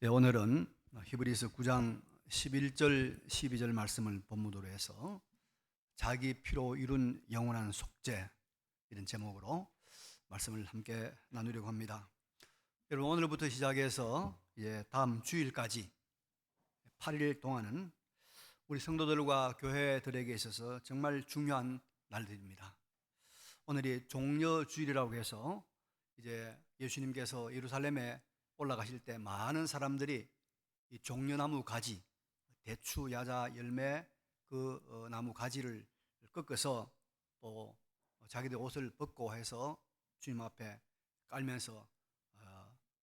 네, 오늘은 히브리서 9장 11절 12절 말씀을 본문으로 해서 자기 피로 이룬 영원한 속죄, 이런 제목으로 말씀을 함께 나누려고 합니다. 여러분, 오늘부터 시작해서 다음 주일까지 8일 동안은 우리 성도들과 교회들에게 있어서 정말 중요한 날들입니다. 오늘이 종려주일이라고 해서 이제 예수님께서 예루살렘에 올라가실 때 많은 사람들이 이 종려나무 가지, 대추, 야자, 열매 그 나무 가지를 꺾어서 또 자기들 옷을 벗고 해서 주님 앞에 깔면서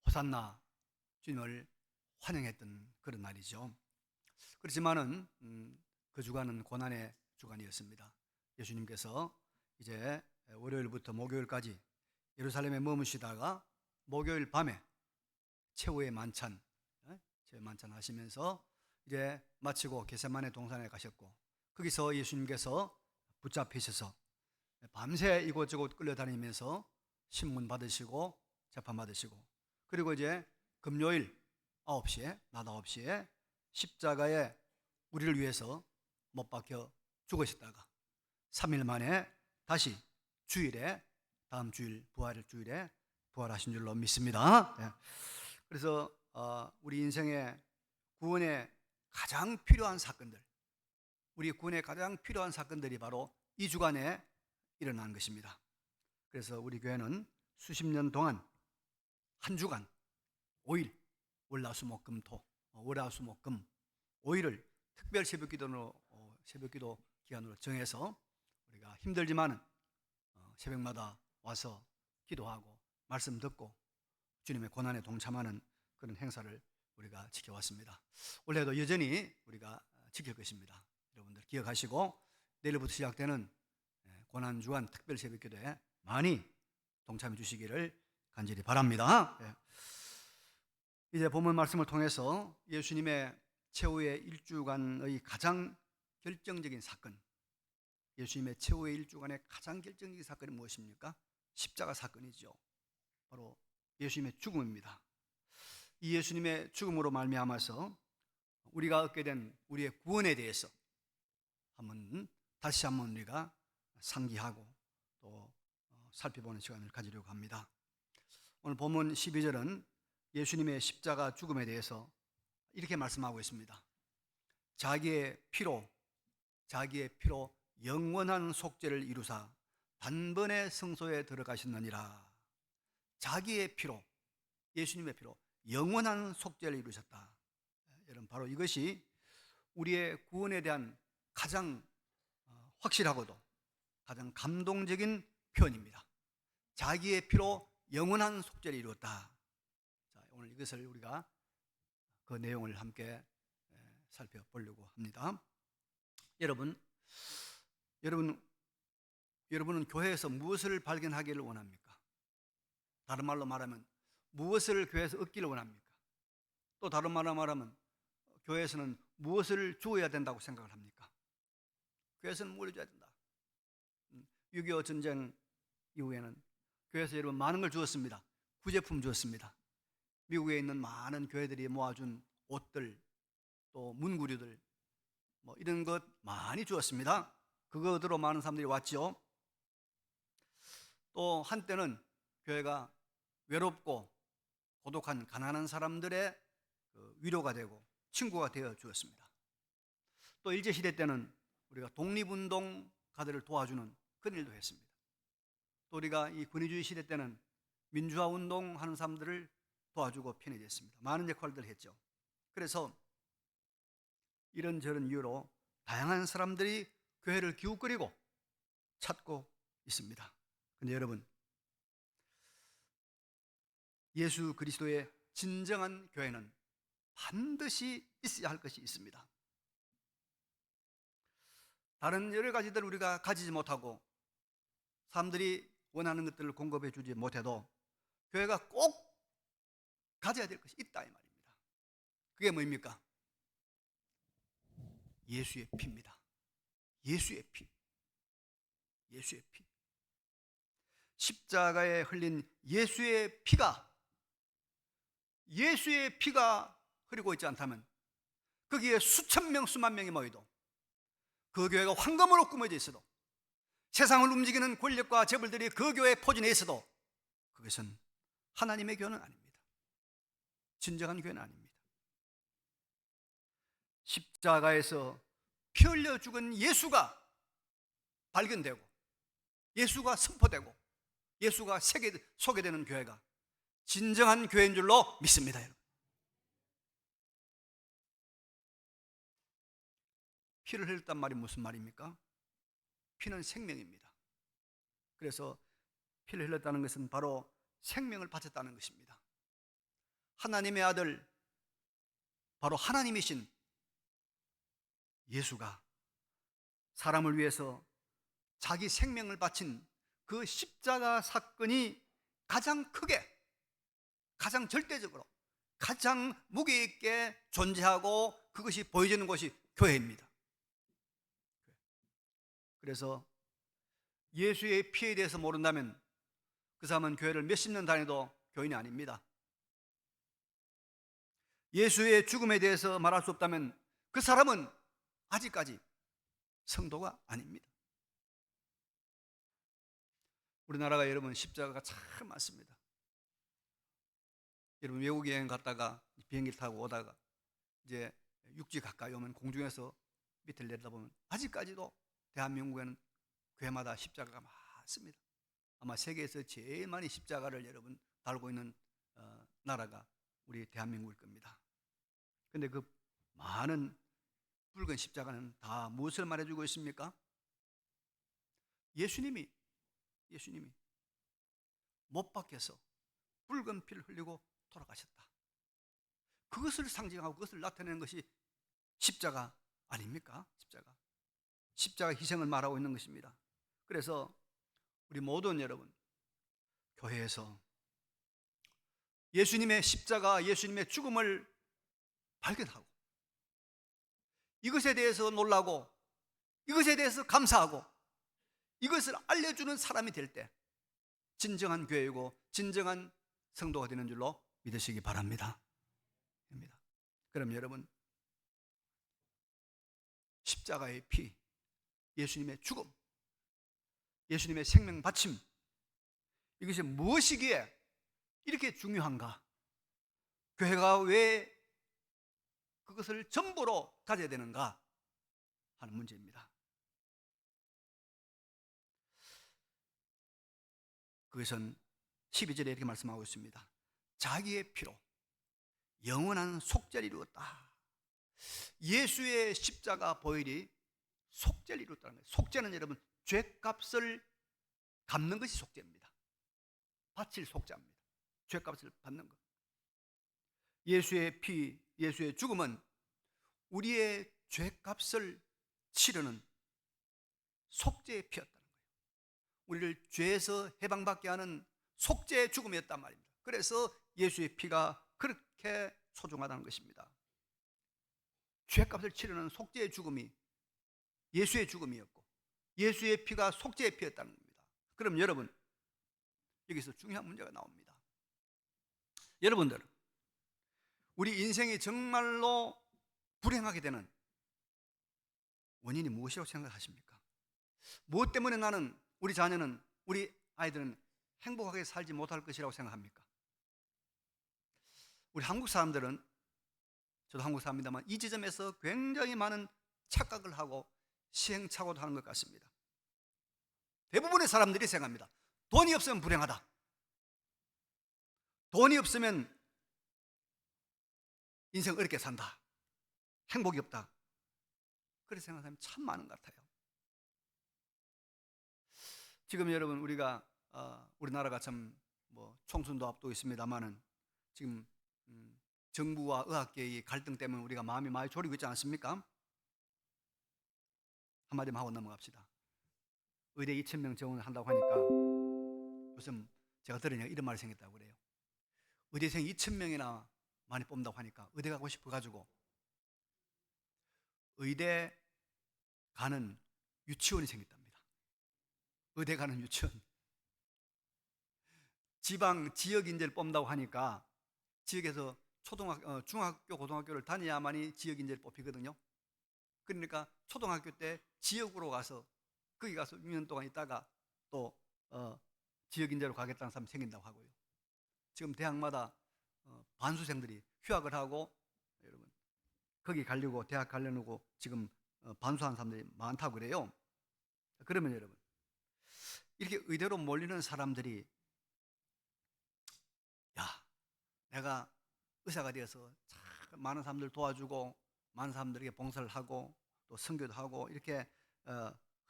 호산나, 주님을 환영했던 그런 날이죠. 그렇지만은 그 주간은 고난의 주간이었습니다. 예수님께서 이제 월요일부터 목요일까지 예루살렘에 머무시다가 목요일 밤에 최후의 만찬 하시면서 이제 마치고 겟세마네 동산에 가셨고, 거기서 예수님께서 붙잡히셔서 밤새 이곳저곳 끌려다니면서 신문 받으시고 재판 받으시고, 그리고 이제 금요일 9시에 낮 9시에 십자가에 우리를 위해서 못 박혀 죽으셨다가 3일 만에 다시 주일에, 다음 주일 부활 주일에 부활하신 줄로 믿습니다. 그래서 우리 인생의 구원에 가장 필요한 사건들, 우리 구원에 가장 필요한 사건들이 바로 이 주간에 일어난 것입니다. 그래서 우리 교회는 수십 년 동안 한 주간 5일, 월화수목금토, 월화수목금 5일을 특별 새벽기도 기간으로 정해서 우리가 힘들지만은 새벽마다 와서 기도하고 말씀 듣고 주님의 고난에 동참하는 그런 행사를 우리가 지켜왔습니다. 올해도 여전히 우리가 지킬 것입니다. 여러분들 기억하시고 내일부터 시작되는 고난주간 특별 새벽기도에 많이 동참해 주시기를 간절히 바랍니다. 이제 본문 말씀을 통해서 예수님의 최후의 일주간의 가장 결정적인 사건, 예수님의 최후의 일주간의 가장 결정적인 사건이 무엇입니까? 십자가 사건이죠. 바로 예수님의 죽음입니다. 이 예수님의 죽음으로 말미암아서 우리가 얻게 된 우리의 구원에 대해서 다시 한번 우리가 상기하고 또 살펴보는 시간을 가지려고 합니다. 오늘 본문 12절은 예수님의 십자가 죽음에 대해서 이렇게 말씀하고 있습니다. 자기의 피로 영원한 속죄를 이루사 단번에 성소에 들어가셨느니라. 자기의 피로, 예수님의 피로 영원한 속죄를 이루셨다. 여러분, 바로 이것이 우리의 구원에 대한 가장 확실하고도 가장 감동적인 표현입니다. 자기의 피로 영원한 속죄를 이루었다. 자, 오늘 이것을 우리가 그 내용을 함께 살펴보려고 합니다. 여러분은 교회에서 무엇을 발견하기를 원합니까? 다른 말로 말하면 무엇을 교회에서 얻기를 원합니까? 또 다른 말로 말하면 교회에서는 무엇을 주어야 된다고 생각을 합니까? 교회에서는 뭘 줘야 된다. 6.25 전쟁 이후에는 교회에서 여러분 많은 걸 주었습니다. 구제품 주었습니다. 미국에 있는 많은 교회들이 모아준 옷들, 또 문구류들, 이런 것 많이 주었습니다. 그것으로 많은 사람들이 왔죠. 또 한때는 교회가 외롭고 고독한 가난한 사람들의 위로가 되고 친구가 되어 주었습니다. 또 일제시대 때는 우리가 독립운동가들을 도와주는 그런 일도 했습니다. 또 우리가 이 권위주의 시대 때는 민주화 운동하는 사람들을 도와주고 편애했습니다. 많은 역할들을 했죠. 그래서 이런저런 이유로 다양한 사람들이 교회를 기웃거리고 찾고 있습니다. 그런데 여러분, 예수 그리스도의 진정한 교회는 반드시 있어야 할 것이 있습니다. 다른 여러 가지들 우리가 가지지 못하고 사람들이 원하는 것들을 공급해 주지 못해도 교회가 꼭 가져야 될 것이 있다, 이 말입니다. 그게 뭐입니까? 예수의 피입니다. 예수의 피. 십자가에 흘린 예수의 피가 흐리고 있지 않다면, 거기에 수천 명 수만 명이 모여도, 그 교회가 황금으로 꾸며져 있어도, 세상을 움직이는 권력과 재벌들이 그 교회에 포진해 있어도 그것은 하나님의 교회는 아닙니다. 진정한 교회는 아닙니다. 십자가에서 피 흘려 죽은 예수가 발견되고, 예수가 선포되고, 예수가 소개되는 교회가 진정한 교회인 줄로 믿습니다. 여러분, 피를 흘렸단 말이 무슨 말입니까? 피는 생명입니다. 그래서 피를 흘렸다는 것은 바로 생명을 바쳤다는 것입니다. 하나님의 아들, 바로 하나님이신 예수가 사람을 위해서 자기 생명을 바친 그 십자가 사건이 가장 크게, 가장 절대적으로, 가장 무게 있게 존재하고 그것이 보여지는 곳이 교회입니다. 그래서 예수의 피에 대해서 모른다면 그 사람은 교회를 몇십 년 다녀도 교인이 아닙니다. 예수의 죽음에 대해서 말할 수 없다면 그 사람은 아직까지 성도가 아닙니다. 우리나라가 여러분 십자가가 참 많습니다. 여러분 외국 여행 갔다가 비행기를 타고 오다가 이제 육지 가까이 오면 공중에서 밑을 내려다보면 아직까지도 대한민국에는 교회마다 십자가가 많습니다. 아마 세계에서 제일 많이 십자가를 여러분 달고 있는 나라가 우리 대한민국일 겁니다. 그런데 그 많은 붉은 십자가는 다 무엇을 말해주고 있습니까? 예수님이 못 박혀서 붉은 피를 흘리고 돌아가셨다. 그것을 상징하고 그것을 나타내는 것이 십자가 아닙니까? 십자가 희생을 말하고 있는 것입니다. 그래서 우리 모든 여러분, 교회에서 예수님의 십자가, 예수님의 죽음을 발견하고 이것에 대해서 놀라고 이것에 대해서 감사하고 이것을 알려주는 사람이 될 때 진정한 교회이고 진정한 성도가 되는 줄로 믿으시기 바랍니다. 그럼 여러분, 십자가의 피, 예수님의 죽음, 예수님의 생명 바침, 이것이 무엇이기에 이렇게 중요한가? 교회가 왜 그것을 전부로 가져야 되는가 하는 문제입니다. 그것은 12절에 이렇게 말씀하고 있습니다. 자기의 피로 영원한 속죄를 이루었다. 예수의 십자가 보혈이 속죄를 이루었다는 거예요. 속죄는 여러분 죄값을 갚는 것이 속죄입니다. 바칠 속죄입니다. 죄값을 받는 것. 예수의 피, 예수의 죽음은 우리의 죄값을 치르는 속죄의 피였다는 거예요. 우리를 죄에서 해방받게 하는 속죄의 죽음이었단 말입니다. 그래서 예수의 피가 그렇게 소중하다는 것입니다. 죄값을 치르는 속죄의 죽음이 예수의 죽음이었고 예수의 피가 속죄의 피였다는 겁니다. 그럼 여러분, 여기서 중요한 문제가 나옵니다. 여러분들, 우리 인생이 정말로 불행하게 되는 원인이 무엇이라고 생각하십니까? 무엇 때문에 나는, 우리 자녀는, 우리 아이들은 행복하게 살지 못할 것이라고 생각합니까? 우리 한국 사람들은, 저도 한국 사람입니다만, 이 지점에서 굉장히 많은 착각을 하고 시행착오도 하는 것 같습니다. 대부분의 사람들이 생각합니다. 돈이 없으면 불행하다. 돈이 없으면 인생 어렵게 산다. 행복이 없다. 그렇게 생각하는 사람이 참 많은 것 같아요. 지금 여러분, 우리가 우리나라가 참 총선도 앞두고 있습니다만은 지금 정부와 의학계의 갈등 때문에 우리가 마음이 많이 졸이고 있지 않습니까? 한마디만 하고 넘어갑시다. 의대 2,000명 정원을 한다고 하니까 요즘 제가 들으니까 이런 말이 생겼다고 그래요. 의대생 2,000명이나 많이 뽑는다고 하니까 의대 가고 싶어가지고 의대 가는 유치원이 생겼답니다. 의대 가는 유치원. 지방 지역 인재를 뽑는다고 하니까 지역에서 중학교, 고등학교를 다녀야만이 지역인재를 뽑히거든요. 그러니까 초등학교 때 지역으로 가서 거기 가서 6년 동안 있다가 또 지역인재로 가겠다는 사람이 생긴다고 하고요. 지금 대학마다 반수생들이 휴학을 하고 여러분 거기 가려고 대학 가려고 지금 반수하는 사람들이 많다고 그래요. 그러면 여러분 이렇게 의대로 몰리는 사람들이 야, 내가 의사가 되어서 참 많은 사람들 도와주고 많은 사람들에게 봉사를 하고 또 선교도 하고 이렇게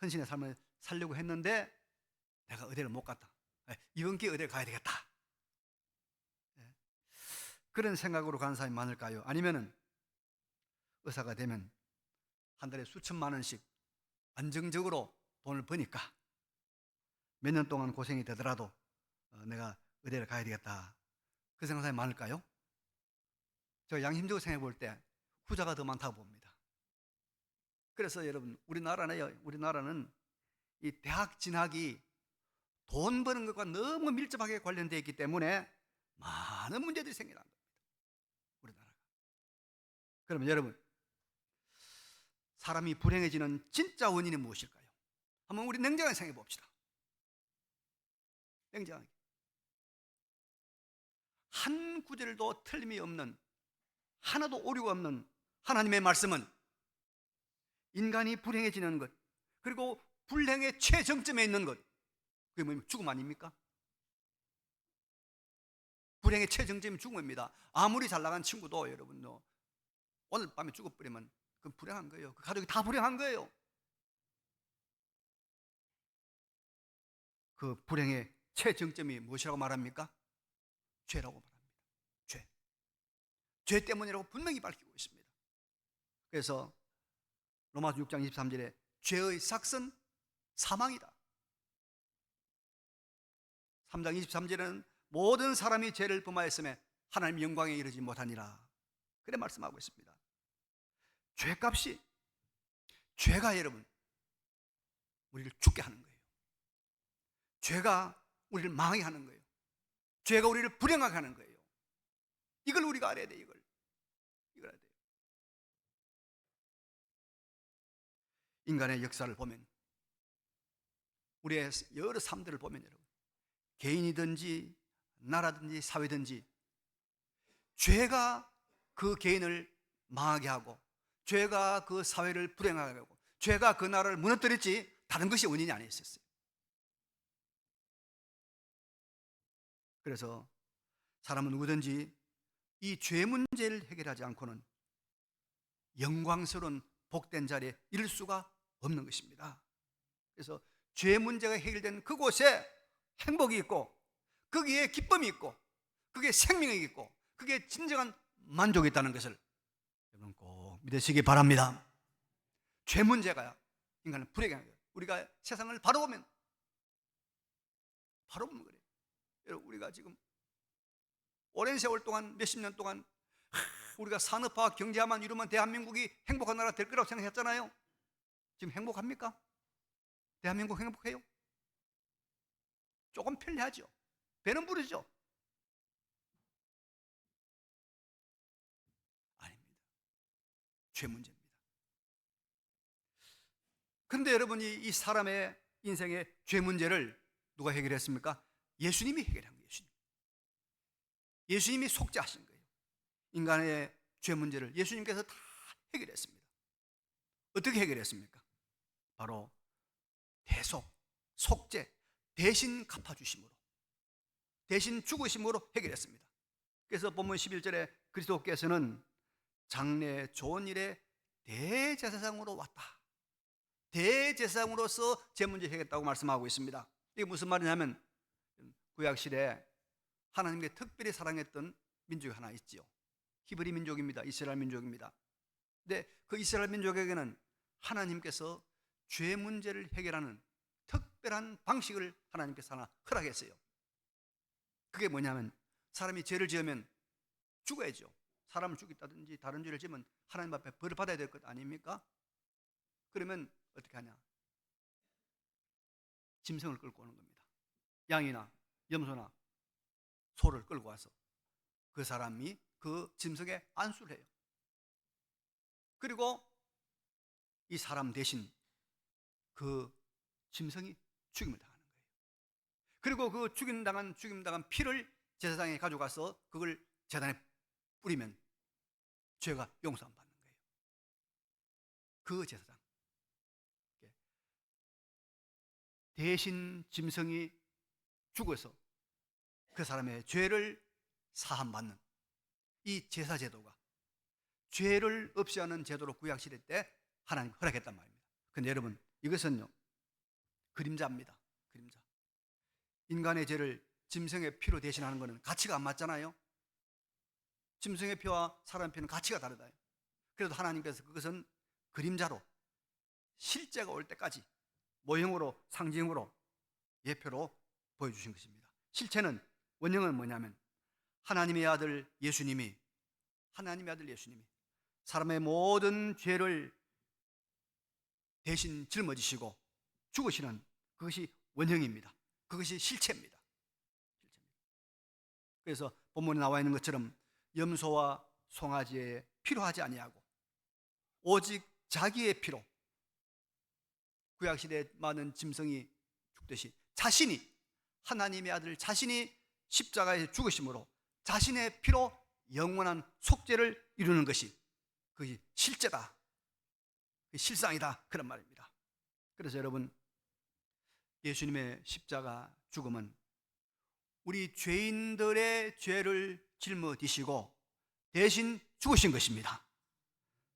헌신의 삶을 살려고 했는데 내가 의대를 못 갔다. 이번 기회에 의대를 가야 되겠다. 그런 생각으로 가는 사람이 많을까요? 아니면은 의사가 되면 한 달에 수천만 원씩 안정적으로 돈을 버니까 몇 년 동안 고생이 되더라도 내가 의대를 가야 되겠다. 그 생각이 많을까요? 제가 양심적으로 생각해 볼 때 후자가 더 많다고 봅니다. 그래서 여러분 우리나라는 이 대학 진학이 돈 버는 것과 너무 밀접하게 관련되어 있기 때문에 많은 문제들이 생기는 겁니다. 우리나라가. 그러면 여러분 사람이 불행해지는 진짜 원인이 무엇일까요? 한번 우리 냉정하게 생각해 봅시다. 냉정하게. 한 구절도 틀림이 없는, 하나도 오류가 없는 하나님의 말씀은 인간이 불행해지는 것, 그리고 불행의 최정점에 있는 것, 그게 뭡니까? 죽음 아닙니까? 불행의 최정점이 죽음입니다. 아무리 잘 나간 친구도 여러분 오늘 밤에 죽어버리면 그건 불행한 거예요. 그 가족이 다 불행한 거예요. 그 불행의 최정점이 무엇이라고 말합니까? 죄라고 말합니다. 죄 때문이라고 분명히 밝히고 있습니다. 그래서 로마서 6장 23절에 죄의 삭은 사망이다. 3장 23절에는 모든 사람이 죄를 범하였음에 하나님 영광에 이르지 못하니라. 그래 말씀하고 있습니다. 죄값이, 죄가 여러분 우리를 죽게 하는 거예요. 죄가 우리를 망하게 하는 거예요. 죄가 우리를 불행하게 하는 거예요. 이걸 우리가 알아야 돼요. 이걸 알아야 돼요. 인간의 역사를 보면, 우리의 여러 삶들을 보면 여러분, 개인이든지 나라든지 사회든지 죄가 그 개인을 망하게 하고 죄가 그 사회를 불행하게 하고 죄가 그 나라를 무너뜨렸지 다른 것이 원인이 아니었어요. 그래서 사람은 누구든지 이 죄 문제를 해결하지 않고는 영광스러운 복된 자리에 이를 수가 없는 것입니다. 그래서 죄 문제가 해결된 그곳에 행복이 있고 거기에 기쁨이 있고 그게 생명이 있고 그게 진정한 만족이 있다는 것을 여러분 꼭 믿으시기 바랍니다. 죄 문제가 인간을 불행하게 하는 거예요. 우리가 세상을 바로 보면 그래요. 여러분 우리가 지금 오랜 세월 동안 몇십 년 동안 우리가 산업화 경제화만 이루면 대한민국이 행복한 나라 될 거라고 생각했잖아요. 지금 행복합니까? 대한민국 행복해요? 조금 편리하죠. 배는 부르죠. 아닙니다. 죄 문제입니다. 그런데 여러분이 이 사람의 인생의 죄 문제를 누가 해결했습니까? 예수님이 해결한 거예요. 예수님이 속죄하신 거예요. 인간의 죄 문제를 예수님께서 다 해결했습니다. 어떻게 해결했습니까? 바로 대속, 속죄, 대신 갚아주심으로, 대신 죽으심으로 해결했습니다. 그래서 본문 11절에 그리스도께서는 장래 좋은 일에 대제사장으로 왔다. 대제사장으로서 죄 문제 해결했다고 말씀하고 있습니다. 이게 무슨 말이냐면 구약시대에 하나님께 특별히 사랑했던 민족이 하나 있지요. 히브리 민족입니다. 이스라엘 민족입니다. 근데 그 이스라엘 민족에게는 하나님께서 죄 문제를 해결하는 특별한 방식을 하나님께서 하나 허락했어요. 그게 뭐냐면 사람이 죄를 지으면 죽어야죠. 사람을 죽였다든지 다른 죄를 지으면 하나님 앞에 벌을 받아야 될 것 아닙니까? 그러면 어떻게 하냐? 짐승을 끌고 오는 겁니다. 양이나 염소나 소를 끌고 와서 그 사람이 그 짐승의 안수를 해요. 그리고 이 사람 대신 그 짐승이 죽임을 당하는 거예요. 그리고 그 죽임당한 피를 제사장에 가져가서 그걸 제단에 뿌리면 죄가 용서받는 거예요. 그 제사장 대신 짐승이 죽어서 그 사람의 죄를 사함받는 이 제사 제도가 죄를 없이 하는 제도로 구약시대 때 하나님 허락했단 말입니다. 근데 여러분, 이것은요 그림자입니다. 그림자. 인간의 죄를 짐승의 피로 대신하는 것은 가치가 안 맞잖아요. 짐승의 피와 사람의 피는 가치가 다르다. 그래도 하나님께서 그것은 그림자로 실제가 올 때까지 모형으로, 상징으로, 예표로 보여주신 것입니다. 실체는, 원형은 뭐냐면 하나님의 아들 예수님이 사람의 모든 죄를 대신 짊어지시고 죽으시는, 그것이 원형입니다. 그것이 실체입니다. 그래서 본문에 나와 있는 것처럼 염소와 송아지에 필요하지 아니하고 오직 자기의 피로 구약시대에 많은 짐승이 죽듯이 자신이, 하나님의 아들 자신이 십자가에 죽으심으로 자신의 피로 영원한 속죄를 이루는 것이, 그것이 실제다, 실상이다, 그런 말입니다. 그래서 여러분, 예수님의 십자가 죽음은 우리 죄인들의 죄를 짊어지시고 대신 죽으신 것입니다.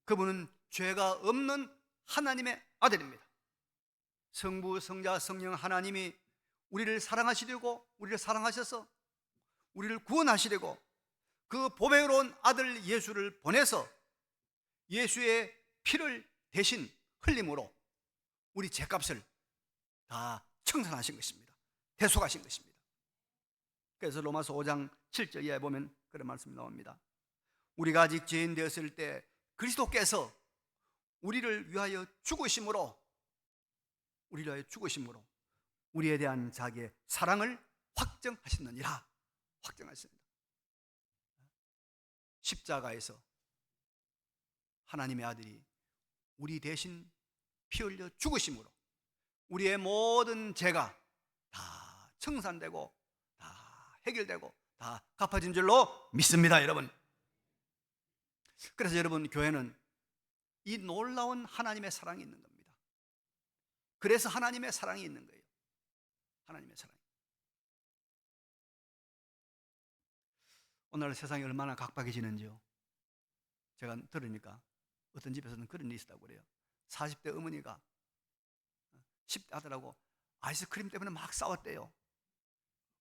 그분은 죄가 없는 하나님의 아들입니다. 성부, 성자, 성령 하나님이 우리를 사랑하시려고, 우리를 사랑하셔서 우리를 구원하시려고 그 보배로운 아들 예수를 보내서 예수의 피를 대신 흘림으로 우리 죄값을 다 청산하신 것입니다. 대속하신 것입니다. 그래서 로마서 5장 7절 이하에 보면 그런 말씀이 나옵니다. 우리가 아직 죄인 되었을 때 그리스도께서 우리를 위하여 죽으심으로 우리에 대한 자기의 사랑을 확정하셨느니라. 확정하셨습니다. 십자가에서 하나님의 아들이 우리 대신 피 흘려 죽으심으로 우리의 모든 죄가 다 청산되고 다 해결되고 다 갚아진 줄로 믿습니다, 여러분. 그래서 여러분, 교회는 이 놀라운 하나님의 사랑이 있는 겁니다. 그래서 하나님의 사랑이 있는 거예요. 하나님의 사랑이. 오늘 세상이 얼마나 각박해지는지요. 제가 들으니까 어떤 집에서는 그런 일이 있었다고 그래요. 40대 어머니가 10대 아들하고 아이스크림 때문에 막 싸웠대요.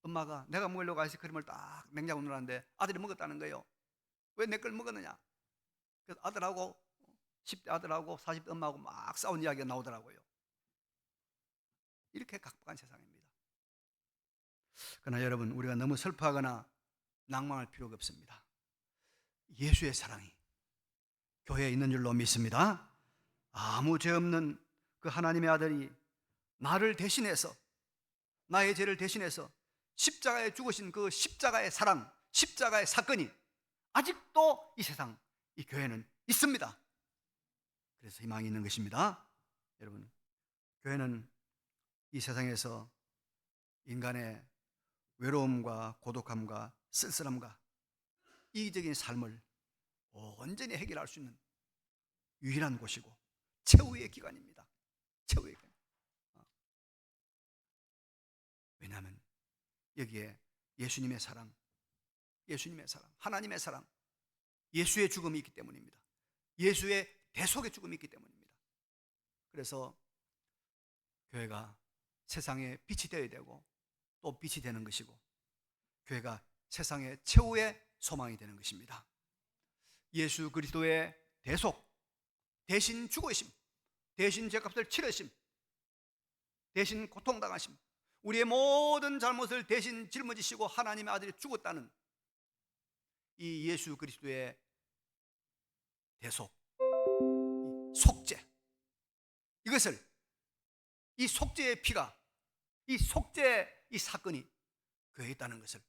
엄마가 내가 먹으려고 아이스크림을 딱 냉장고에 넣었는데 아들이 먹었다는 거예요. 왜 내 걸 먹었느냐. 그래서 10대 아들하고 40대 엄마하고 막 싸운 이야기가 나오더라고요. 이렇게 각박한 세상입니다. 그러나 여러분, 우리가 너무 슬퍼하거나 낭망할 필요가 없습니다. 예수의 사랑이 교회에 있는 줄로 믿습니다. 아무 죄 없는 그 하나님의 아들이 나를 대신해서, 나의 죄를 대신해서 십자가에 죽으신 그 십자가의 사랑, 십자가의 사건이 아직도 이 세상, 이 교회는 있습니다. 그래서 희망이 있는 것입니다. 여러분, 교회는 이 세상에서 인간의 외로움과 고독함과 쓸쓸함과 이기적인 삶을 온전히 해결할 수 있는 유일한 곳이고 최후의 기관입니다. 최후의 기관. 왜냐하면 여기에 예수님의 사랑, 하나님의 사랑, 예수의 죽음이 있기 때문입니다. 예수의 대속의 죽음이 있기 때문입니다. 그래서 교회가 세상에 빛이 되어야 되고 또 빛이 되는 것이고, 교회가 세상의 최후의 소망이 되는 것입니다. 예수 그리스도의 대속, 대신 죽으심, 대신 죄값을 치르심, 대신 고통당하심, 우리의 모든 잘못을 대신 짊어지시고 하나님의 아들이 죽었다는 이 예수 그리스도의 대속, 속죄, 이것을, 이 속죄의 피가, 이 속죄의 이 사건이 교회에 있다는 것을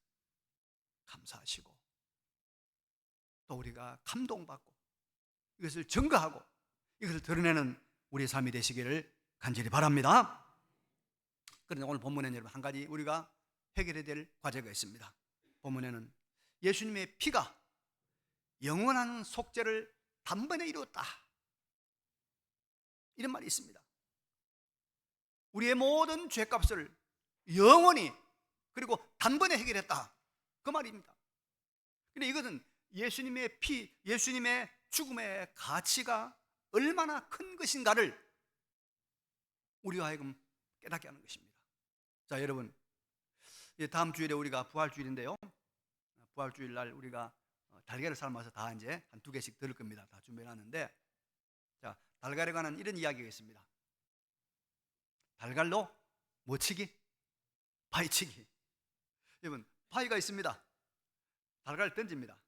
감사하시고 또 우리가 감동받고 이것을 증거하고 이것을 드러내는 우리의 삶이 되시기를 간절히 바랍니다. 그런데 오늘 본문에는 여러분 한 가지 우리가 해결해야 될 과제가 있습니다. 본문에는 예수님의 피가 영원한 속죄를 단번에 이루었다, 이런 말이 있습니다. 우리의 모든 죄값을 영원히 그리고 단번에 해결했다, 그 말입니다. 그런데 이것은 예수님의 피, 예수님의 죽음의 가치가 얼마나 큰 것인가를 우리와 하여금 깨닫게 하는 것입니다. 자, 여러분, 다음 주일에 우리가 부활주일인데요, 부활주일 날 우리가 달걀을 삶아서 다 이제 한 2개씩 들을 겁니다. 다 준비해놨는데, 자, 달걀에 관한 이런 이야기가 있습니다. 달걀로 뭐 치기? 파이치기. 여러분, 파이가 있습니다. 달걀을 던집니다.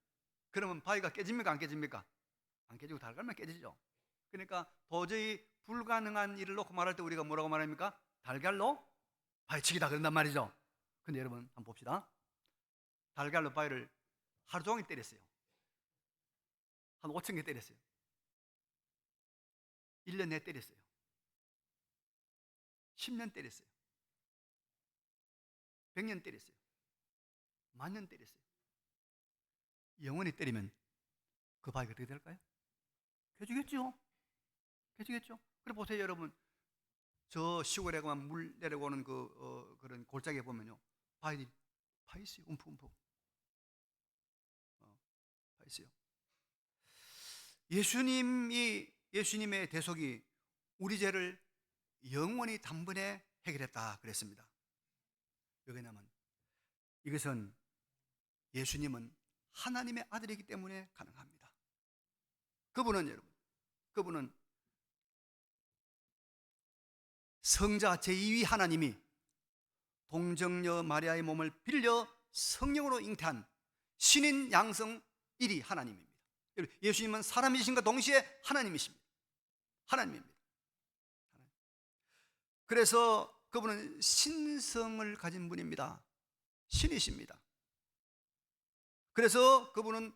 그러면 파이가 깨집니까? 안 깨집니까? 안 깨지고 달걀만 깨지죠. 그러니까 도저히 불가능한 일을 놓고 말할 때 우리가 뭐라고 말합니까? 달걀로 파이치기다 그런단 말이죠. 근데 여러분 한번 봅시다. 달걀로 파이를 하루 종일 때렸어요. 한 5,000개 때렸어요. 1년 내에 때렸어요. 10년 때렸어요. 100년 때렸어요. 10,000년 때렸어요. 영원히 때리면 그 바위가 어떻게 될까요? 깨지겠죠. 깨지겠죠. 그래 보세요, 여러분. 저 시골에 가면 물 내려오는 그런 골짜기에 보면요, 바위들이 파 있어요. 움푹움푹 파 있어요. 예수님의 대속이 우리 죄를 영원히 단번에 해결했다 그랬습니다. 왜냐하면 이것은 예수님은 하나님의 아들이기 때문에 가능합니다. 그분은 여러분, 그분은 성자 제2위 하나님이 동정녀 마리아의 몸을 빌려 성령으로 잉태한 신인 양성 1위 하나님입니다. 예수님은 사람이신과 동시에 하나님이십니다. 하나님입니다. 그래서 그분은 신성을 가진 분입니다. 신이십니다. 그래서 그분은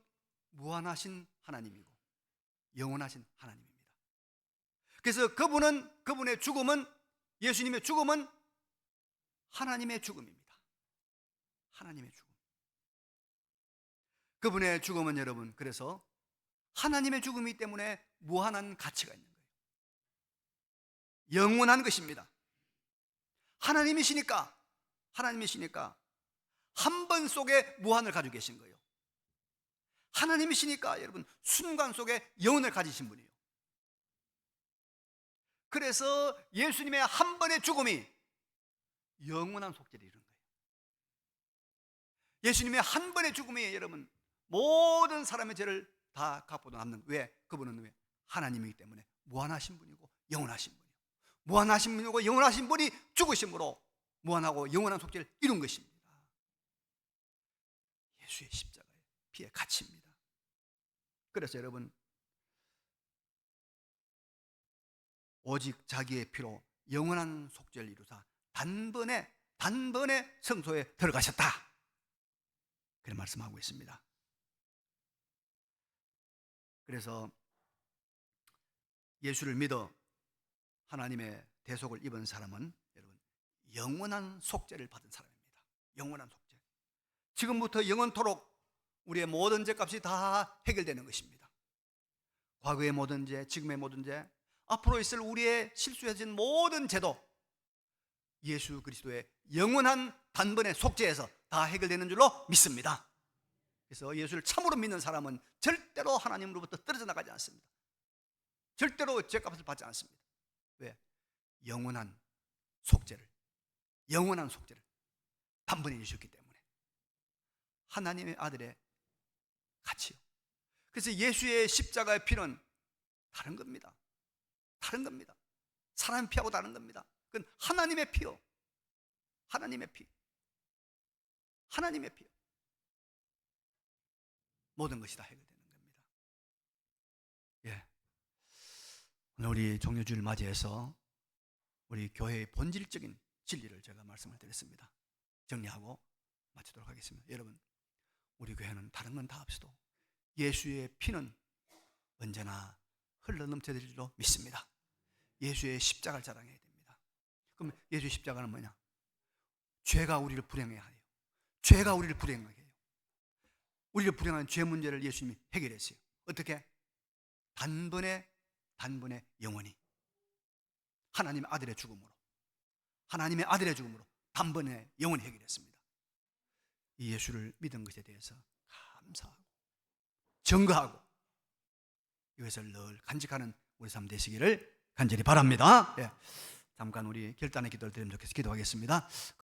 무한하신 하나님이고 영원하신 하나님입니다. 그래서 그분의 죽음은, 예수님의 죽음은 하나님의 죽음입니다. 하나님의 죽음. 그분의 죽음은 여러분, 그래서 하나님의 죽음이기 때문에 무한한 가치가 있는 거예요. 영원한 것입니다. 하나님이시니까 한 번 속에 무한을 가지고 계신 거예요. 하나님이시니까 여러분 순간 속에 영혼을 가지신 분이에요. 그래서 예수님의 한 번의 죽음이 영원한 속죄를 이룬 거예요. 예수님의 한 번의 죽음이 여러분 모든 사람의 죄를 다 갚고 남는, 왜? 그분은 왜? 하나님이기 때문에 무한하신 분이고 영원하신 분이에요. 무한하신 분이고 영원하신 분이 죽으심으로 무한하고 영원한 속죄를 이룬 것입니다. 예수의 십자가의 피의 가치입니다. 그래서 여러분, 오직 자기의 피로 영원한 속죄를 이루사 단번에 성소에 들어가셨다, 그런 말씀하고 있습니다. 그래서 예수를 믿어 하나님의 대속을 입은 사람은 여러분 영원한 속죄를 받은 사람입니다. 영원한 속죄. 지금부터 영원토록 우리의 모든 죄값이 다 해결되는 것입니다. 과거의 모든 죄, 지금의 모든 죄, 앞으로 있을 우리의 실수해진 모든 죄도 예수 그리스도의 영원한 단번의 속죄에서 다 해결되는 줄로 믿습니다. 그래서 예수를 참으로 믿는 사람은 절대로 하나님으로부터 떨어져 나가지 않습니다. 절대로 죄값을 받지 않습니다. 왜? 영원한 속죄를 단번에 이루셨기 때문에. 하나님의 아들의 가치요. 그래서 예수의 십자가의 피는 다른 겁니다. 다른 겁니다. 사람의 피하고 다른 겁니다. 그건 하나님의 피요. 하나님의 피. 하나님의 피요. 모든 것이 다 해결되는 겁니다. 예. 오늘 우리 종료주를 맞이해서 우리 교회의 본질적인 진리를 제가 말씀을 드렸습니다. 정리하고 마치도록 하겠습니다. 여러분, 우리 교회는 다른 건 다 없어도 예수의 피는 언제나 흘러넘쳐야 될 줄로 믿습니다. 예수의 십자가를 자랑해야 됩니다. 그럼 예수의 십자가는 뭐냐? 죄가 우리를 불행하게 해요. 죄가 우리를 불행하게 해요. 우리를 불행한 죄 문제를 예수님이 해결했어요. 어떻게? 단번에 영원히 하나님의 아들의 죽음으로 단번에 영원히 해결했습니다. 이 예수를 믿은 것에 대해서 감사하고 증거하고 이것을 늘 간직하는 우리 삶 되시기를 간절히 바랍니다. 예. 잠깐 우리 결단의 기도를 드리면 좋겠습니다. 기도하겠습니다.